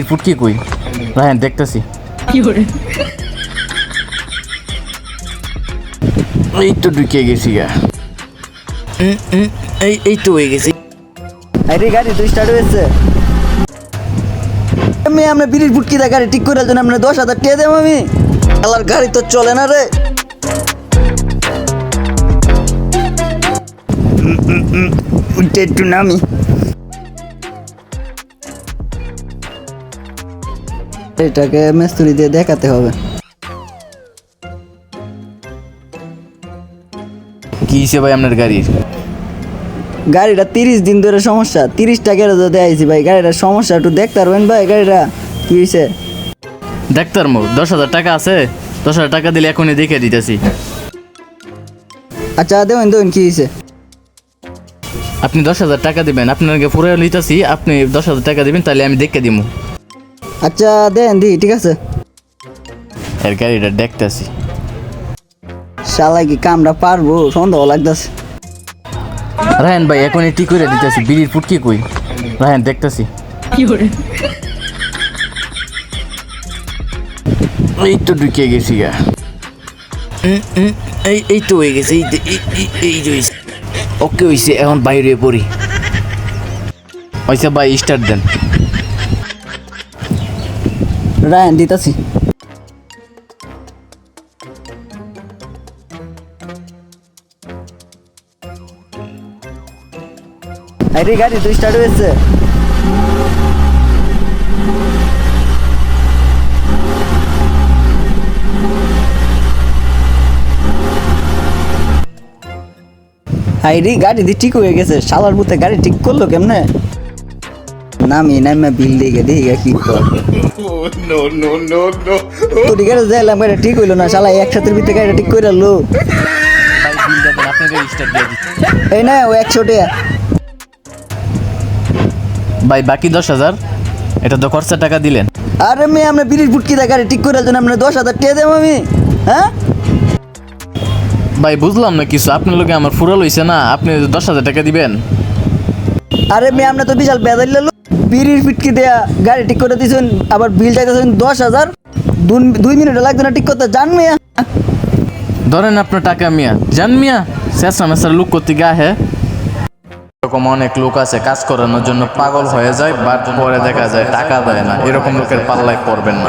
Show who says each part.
Speaker 1: ফুটকি কই রায়ন দেখতেছি এই তো ঢুকে গেছি গা এই তো হয়ে গেছি।
Speaker 2: আরে গাড়ি তো স্টার্ট হয়েছে। আমি আমরা বিড়ির ফুটকি দা গাড়ি ঠিক করে জন্য আমরা 10,000 টাকা দেব। আমি আলার গাড়ি তো চলে না রে। উঠে একটু নামি। এটাকে মিস্ত্রি দিয়ে দেখাতে হবে।
Speaker 1: কি হয়েছে ভাই আপনার গাড়ির?
Speaker 2: গাড়িটা 30 দিন ধরে সমস্যা। 30টা গ্যারেজ দেখাইছি ভাই, গাড়িটার সমস্যা একটু দেখতে পারবেন ভাই? গাড়িটা কি হয়েছে?
Speaker 1: ডাক্তার মো 10,000 টাকা আছে, 10,000 টাকা দিলে এখনই দেখে দিতেছি।
Speaker 2: আচ্ছা দেবেন দেবেন, কি হয়েছে?
Speaker 1: আপনি 10,000 টাকা দিবেন, আপনাকে পুরো নিতেছি, আপনি 10,000 টাকা দিবেন তাহলে আমি দেখে দিব।
Speaker 2: আচ্ছা দেন দি, ঠিক আছে।
Speaker 1: এর গাড়িটা দেখতেছি।
Speaker 2: শালা কি কামটা পারবো? সন্দেহ লাগতেছে।
Speaker 1: রায়ন ভাই এখনই ঠিক করে দিতেছি। বিড়ির ফুটকি কই রায়ন দেখতেছি। এই তো ঢুকে গেছি গা এই তো হয়ে গেছে। এই যে ওকে হয়েছে, এখন বাইরে পড়ি হয়েছে। ভাই স্টার্ট দেন।
Speaker 2: রায়ন দিতাছি। আরে গাড়ি তো স্টার্ট হয়েছে। আইরি গাড়ি দিয়ে ঠিক হয়ে গেছে। শালার পুতে গাড়ি ঠিক করলো কেমনে? নামি বিল দিয়ে দিই কি কর। তোর গাড়ি যাইলাম, গাড়ি ঠিক হইলো না। শালা একসাথে ভিতরে গাড়িটা ঠিক করে লো। এই না ও 100 টাকা।
Speaker 1: ভাই বাকি 10,000 এটা তো খরচা টাকা দিলেন।
Speaker 2: আরে মেয়ে আমরা বিড়ির ফুটকি দা গাড়ি ঠিক করে জন্য আমরা 10,000 টাকা দেব। আমি হ্যাঁ
Speaker 1: ভাই বুঝলাম না কিছু, আপনার লোকে আমার ফুরাল হইছে না, আপনি 10,000 টাকা দিবেন।
Speaker 2: আরে মেয়ে আমরা তো বিশাল বেদাই লো। বিড়ির ফুটকি দেয়া গাড়ি ঠিক করে দিয়েছেন, আবার বিল চাইতেছেন 10,000। 2 মিনিট লাগবে না ঠিক করতে? জান মেয়া
Speaker 1: ধরেন আপনার টাকা মিয়া, জান মিয়া শেষরা মেসার লোক করতে গা হে। এরকম অনেক লোক আছে কাজ করানোর জন্য পাগল হয়ে যায়, বাট পরে দেখা যায় টাকা দেয় না। এরকম লোকের পাল্লায় পড়বেন না।